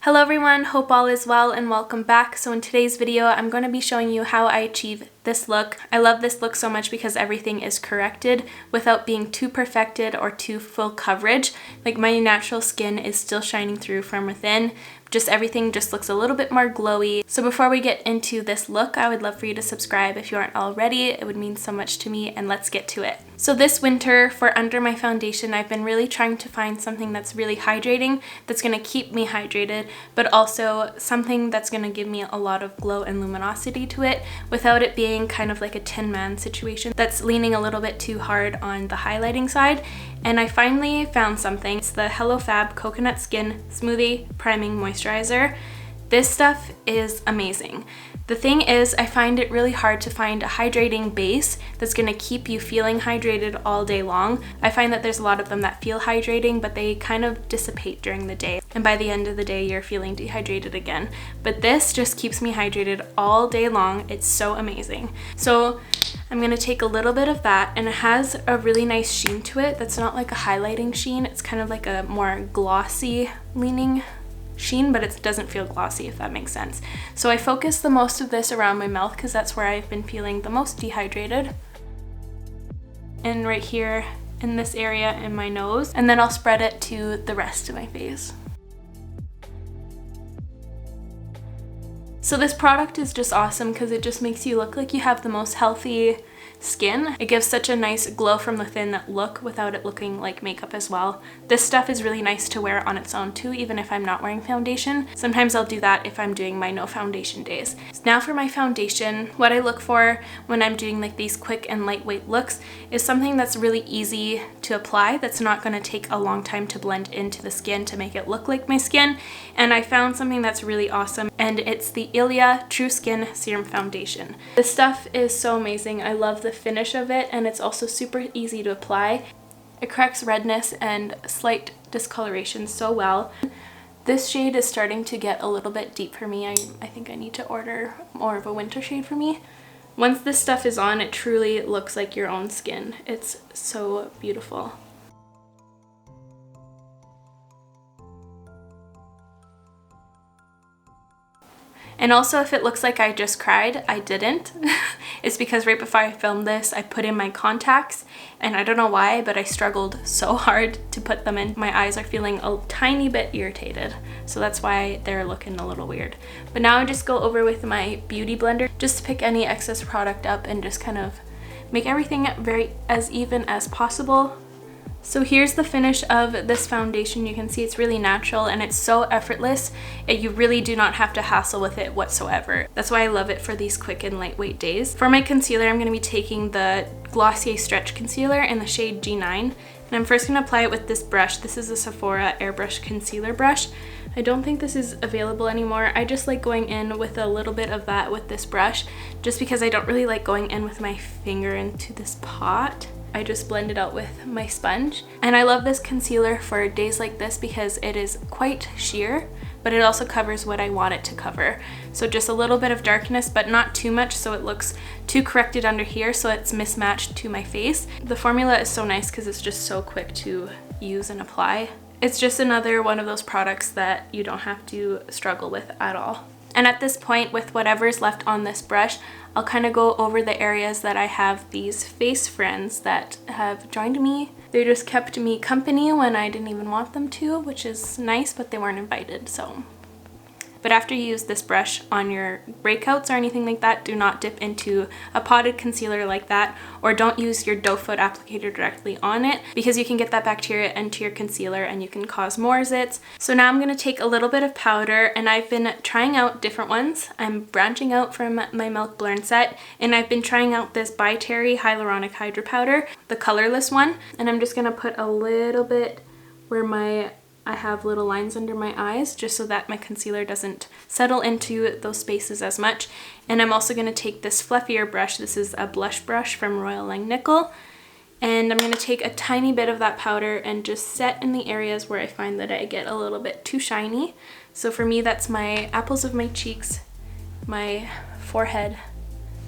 Hello everyone, hope all is well and welcome back. So in today's video, I'm going to be showing you how I achieve this look. I love this look so much because everything is corrected without being too perfected or too full coverage. Like my natural skin is still shining through from within. Just everything just looks a little bit more glowy. So before we get into this look, I would love for you to subscribe if you aren't already. It would mean so much to me, and let's get to it. So this winter, for under my foundation, I've been really trying to find something that's really hydrating, that's going to keep me hydrated, but also something that's going to give me a lot of glow and luminosity to it without it being kind of like a Tin Man situation that's leaning a little bit too hard on the highlighting side. And I finally found something. It's the HelloFab Coconut Skin Smoothie Priming Moisturizer. This stuff is amazing. The thing is, I find it really hard to find a hydrating base that's going to keep you feeling hydrated all day long. I find that there's a lot of them that feel hydrating, but they kind of dissipate during the day. And by the end of the day, you're feeling dehydrated again. But this just keeps me hydrated all day long. It's so amazing. So I'm going to take a little bit of that, and it has a really nice sheen to it that's not like a highlighting sheen. It's kind of like a more glossy leaning sheen, but it doesn't feel glossy, if that makes sense. So I focus the most of this around my mouth because that's where I've been feeling the most dehydrated. And right here in this area in my nose. And then I'll spread it to the rest of my face. So this product is just awesome because it just makes you look like you have the most healthy skin. It gives such a nice glow from within look without it looking like makeup as well. This stuff is really nice to wear on its own too, even if I'm not wearing foundation. Sometimes I'll do that if I'm doing my no foundation days. Now for my foundation, what I look for when I'm doing like these quick and lightweight looks is something that's really easy to apply, that's not going to take a long time to blend into the skin to make it look like my skin. And I found something that's really awesome, and it's the JULIAA True Skin Serum Foundation. This stuff is so amazing. I love the finish of it, and it's also super easy to apply. It corrects redness and slight discoloration so well. This shade is starting to get a little bit deep for me. I think I need to order more of a winter shade for me. Once this stuff is on, it truly looks like your own skin. It's so beautiful. And also, if it looks like I just cried, I didn't. It's because right before I filmed this, I put in my contacts, and I don't know why, but I struggled so hard to put them in. My eyes are feeling a tiny bit irritated, so that's why they're looking a little weird. But now I just go over with my beauty blender just to pick any excess product up and just kind of make everything very as even as possible. So here's the finish of this foundation. You can see it's really natural and it's so effortless. You really do not have to hassle with it whatsoever. That's why I love it for these quick and lightweight days. For my concealer, I'm going to be taking the Glossier Stretch Concealer in the shade G9. And I'm first going to apply it with this brush. This is a Sephora Airbrush Concealer Brush. I don't think this is available anymore. I just like going in with a little bit of that with this brush, just because I don't really like going in with my finger into this pot. I just blend it out with my sponge. And I love this concealer for days like this because it is quite sheer, but it also covers what I want it to cover. So just a little bit of darkness, but not too much so it looks too corrected under here so it's mismatched to my face. The formula is so nice because it's just so quick to use and apply. It's just another one of those products that you don't have to struggle with at all. And at this point, with whatever's left on this brush, I'll kind of go over the areas that I have these face friends that have joined me. They just kept me company when I didn't even want them to, which is nice, but they weren't invited, so. But after you use this brush on your breakouts or anything like that, do not dip into a potted concealer like that, or don't use your doe foot applicator directly on it because you can get that bacteria into your concealer and you can cause more zits. So now I'm going to take a little bit of powder, and I've been trying out different ones. I'm branching out from my Milk Blend set, and I've been trying out this By Terry Hyaluronic Hydra Powder, the colorless one, and I'm just going to put a little bit where I have little lines under my eyes just so that my concealer doesn't settle into those spaces as much. And I'm also going to take this fluffier brush. This is a blush brush from Royal Langnickel. And I'm going to take a tiny bit of that powder and just set in the areas where I find that I get a little bit too shiny. So for me, that's my apples of my cheeks, my forehead,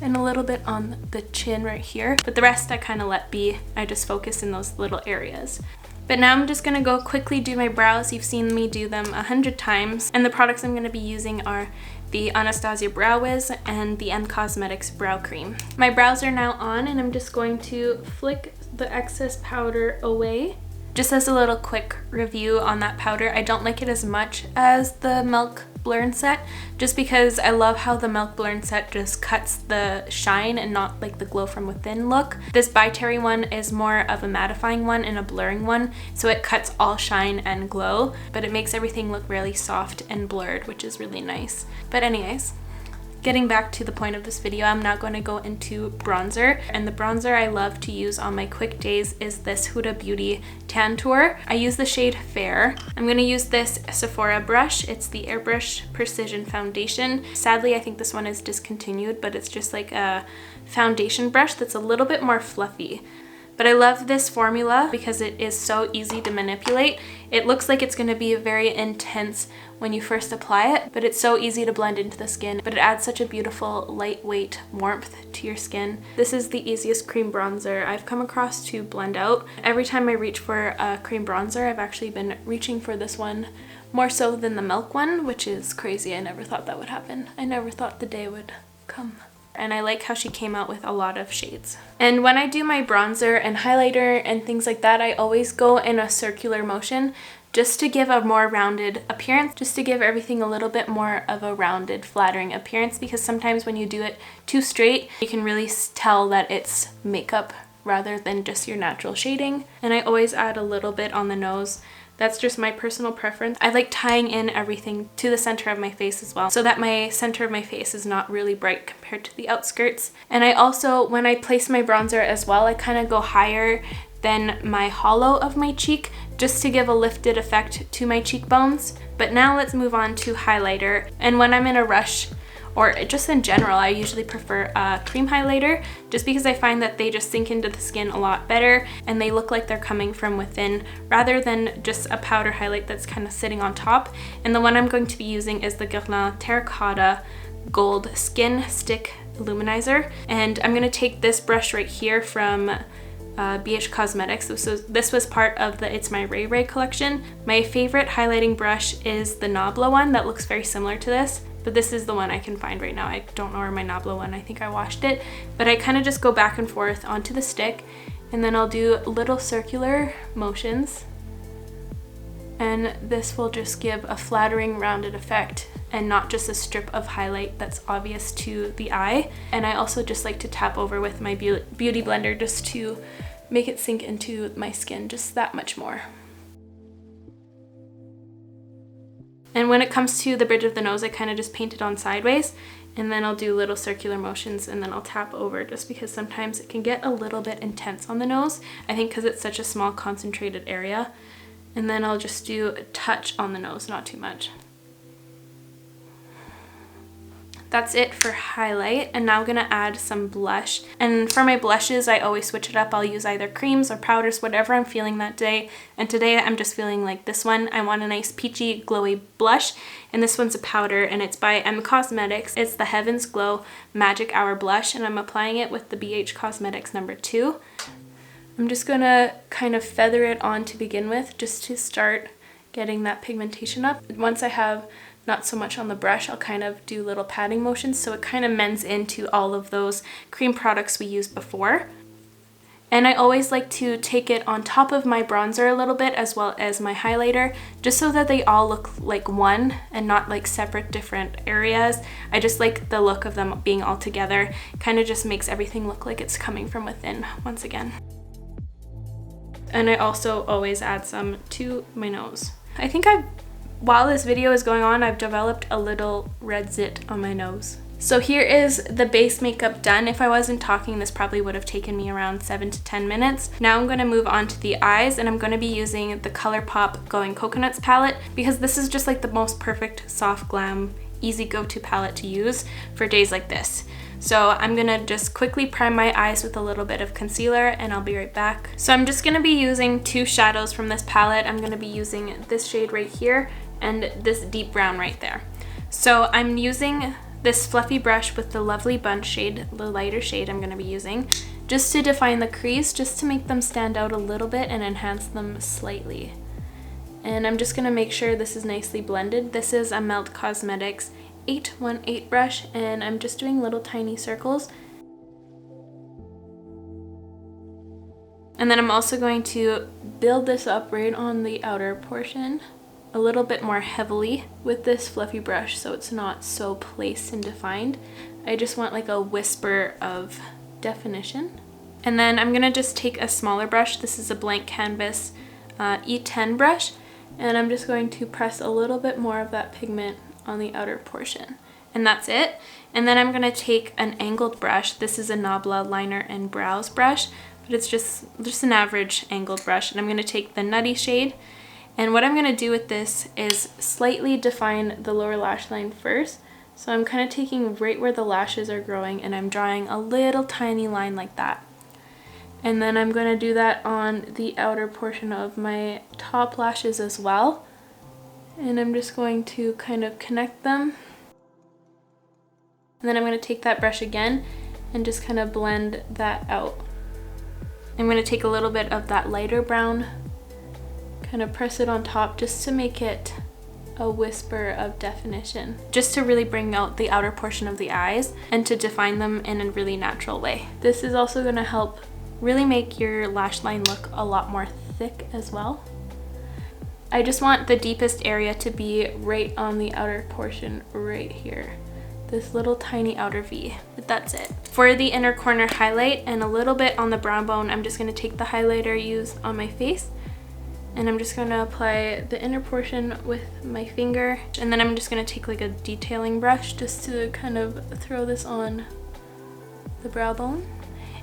and a little bit on the chin right here. But the rest I kind of let be. I just focus in those little areas. But now I'm just gonna go quickly do my brows. You've seen me do them 100 times. And the products I'm gonna be using are the Anastasia Brow Wiz and the M Cosmetics Brow Cream. My brows are now on and I'm just going to flick the excess powder away. Just as a little quick review on that powder, I don't like it as much as the Milk Blur and Set, just because I love how the Milk Blur and Set just cuts the shine and not like the glow from within look. This By Terry one is more of a mattifying one and a blurring one, so it cuts all shine and glow, but it makes everything look really soft and blurred, which is really nice. But anyways, getting back to the point of this video, I'm now going to go into bronzer. And the bronzer I love to use on my quick days is this Huda Beauty Tan Tour. I use the shade Fair. I'm going to use this Sephora brush. It's the Airbrush Precision Foundation. Sadly, I think this one is discontinued, but it's just like a foundation brush that's a little bit more fluffy. But I love this formula because it is so easy to manipulate. It looks like it's going to be very intense when you first apply it, but it's so easy to blend into the skin. But it adds such a beautiful lightweight warmth to your skin. This is the easiest cream bronzer I've come across to blend out. Every time I reach for a cream bronzer, I've actually been reaching for this one more so than the Milk one, which is crazy. I never thought that would happen. I never thought the day would come. And I like how she came out with a lot of shades. And when I do my bronzer and highlighter and things like that, I always go in a circular motion just to give a more rounded appearance, just to give everything a little bit more of a rounded, flattering appearance, because sometimes when you do it too straight, you can really tell that it's makeup rather than just your natural shading. And I always add a little bit on the nose. That's just my personal preference. I like tying in everything to the center of my face as well, so that my center of my face is not really bright compared to the outskirts. And I also, when I place my bronzer as well, I kind of go higher than my hollow of my cheek just to give a lifted effect to my cheekbones. But now let's move on to highlighter. And when I'm in a rush, or just in general, I usually prefer a cream highlighter just because I find that they just sink into the skin a lot better and they look like they're coming from within rather than just a powder highlight that's kind of sitting on top. And the one I'm going to be using is the Guerlain Terracotta Gold Skin Stick Illuminizer. And I'm going to take this brush right here from BH Cosmetics. This was part of the It's My Ray Ray collection. My favorite highlighting brush is the Nabla one that looks very similar to this. But this is the one I can find right now. I don't know where my Nabla one, I think I washed it. But I kind of just go back and forth onto the stick and then I'll do little circular motions. And this will just give a flattering, rounded effect and not just a strip of highlight that's obvious to the eye. And I also just like to tap over with my beauty blender just to make it sink into my skin just that much more. And when it comes to the bridge of the nose, I kind of just paint it on sideways and then I'll do little circular motions and then I'll tap over just because sometimes it can get a little bit intense on the nose. I think because it's such a small concentrated area. And then I'll just do a touch on the nose, not too much. That's it for highlight, and now I'm gonna add some blush. And for my blushes, I always switch it up. I'll use either creams or powders, whatever I'm feeling that day. And today I'm just feeling like this one. I want a nice peachy, glowy blush, and this one's a powder, and it's by M Cosmetics. It's the Heaven's Glow Magic Hour Blush, and I'm applying it with the BH Cosmetics number 2. I'm just gonna kind of feather it on to begin with, just to start getting that pigmentation up. Once I have not so much on the brush, I'll kind of do little patting motions so it kind of mends into all of those cream products we used before. And I always like to take it on top of my bronzer a little bit as well as my highlighter, just so that they all look like one and not like separate different areas. I just like the look of them being all together. Kind of just makes everything look like it's coming from within once again. And I also always add some to my nose. I think while this video is going on, I've developed a little red zit on my nose. So here is the base makeup done. If I wasn't talking, this probably would have taken me around 7 to 10 minutes. Now I'm going to move on to the eyes, and I'm going to be using the ColourPop Going Coconuts palette because this is just like the most perfect soft glam, easy go-to palette to use for days like this. So I'm gonna just quickly prime my eyes with a little bit of concealer and I'll be right back. So I'm just gonna be using 2 shadows from this palette. I'm gonna be using this shade right here and this deep brown right there. So I'm using this fluffy brush with the Lovely Bunch shade, the lighter shade I'm gonna be using. just to define the crease, just to make them stand out a little bit and enhance them slightly. And I'm just gonna make sure this is nicely blended. This is a Melt Cosmetics 818 brush, and I'm just doing little tiny circles. And then I'm also going to build this up right on the outer portion a little bit more heavily with this fluffy brush so it's not so placed and defined. I just want like a whisper of definition. And then I'm gonna just take a smaller brush. This is a blank canvas E10 brush, and I'm just going to press a little bit more of that pigment on the outer portion. And that's it. And then I'm gonna take an angled brush. This is a Nabla liner and brows brush, but it's just an average angled brush. And I'm gonna take the Nutty shade. And what I'm gonna do with this is slightly define the lower lash line first. So I'm kind of taking right where the lashes are growing and I'm drawing a little tiny line like that. And then I'm gonna do that on the outer portion of my top lashes as well. And I'm just going to kind of connect them. And then I'm gonna take that brush again and just kind of blend that out. I'm going to take a little bit of that lighter brown, kind of press it on top just to make it a whisper of definition, just to really bring out the outer portion of the eyes and to define them in a really natural way. This is also going to help really make your lash line look a lot more thick as well. I just want the deepest area to be right on the outer portion right here. This little tiny outer V, but that's it. For the inner corner highlight and a little bit on the brow bone, I'm just going to take the highlighter I used on my face and I'm just going to apply the inner portion with my finger, and then I'm just going to take like a detailing brush just to kind of throw this on the brow bone.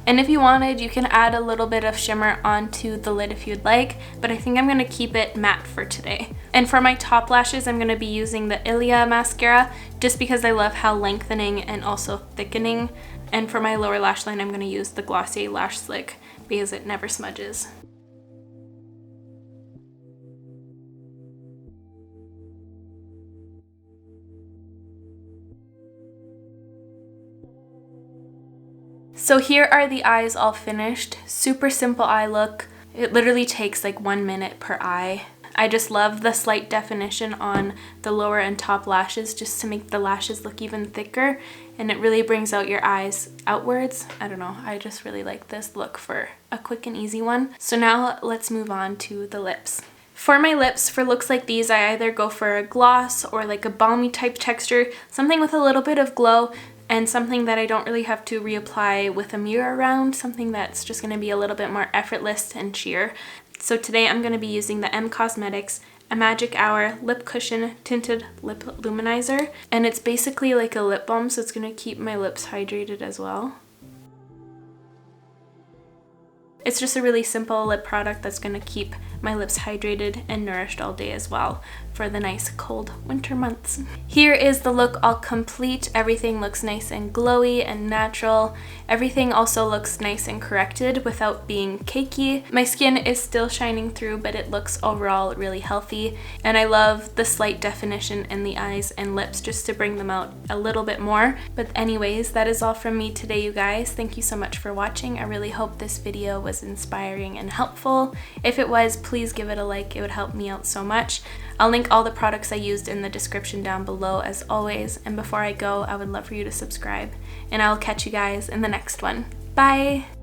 And if you wanted, you can add a little bit of shimmer onto the lid if you'd like, but I think I'm gonna keep it matte for today. And for my top lashes, I'm gonna be using the JULIAA mascara just because I love how lengthening and also thickening. And for my lower lash line, I'm gonna use the Glossier Lash Slick because it never smudges. So here are the eyes all finished. Super simple eye look. It literally takes like 1 minute per eye. I just love the slight definition on the lower and top lashes just to make the lashes look even thicker, and it really brings out your eyes outwards. I don't know, I just really like this look for a quick and easy one. So now let's move on to the lips. For my lips, for looks like these, I either go for a gloss or like a balmy type texture, something with a little bit of glow, and something that I don't really have to reapply with a mirror around, something that's just going to be a little bit more effortless and sheer. So today I'm going to be using the M Cosmetics A Magic Hour Lip Cushion Tinted Lip Luminizer, and it's basically like a lip balm, so it's going to keep my lips hydrated as well. It's just a really simple lip product that's going to keep my lips hydrated and nourished all day as well for the nice cold winter months. Here is the look all complete. Everything looks nice and glowy and natural. Everything also looks nice and corrected without being cakey. My skin is still shining through, but it looks overall really healthy. And I love the slight definition in the eyes and lips just to bring them out a little bit more. But anyways, that is all from me today, you guys. Thank you so much for watching. I really hope this video was inspiring and helpful. If it was, please give it a like. It would help me out so much. I'll link all the products I used in the description down below as always, and before I go, I would love for you to subscribe, and I'll catch you guys in the next one. Bye!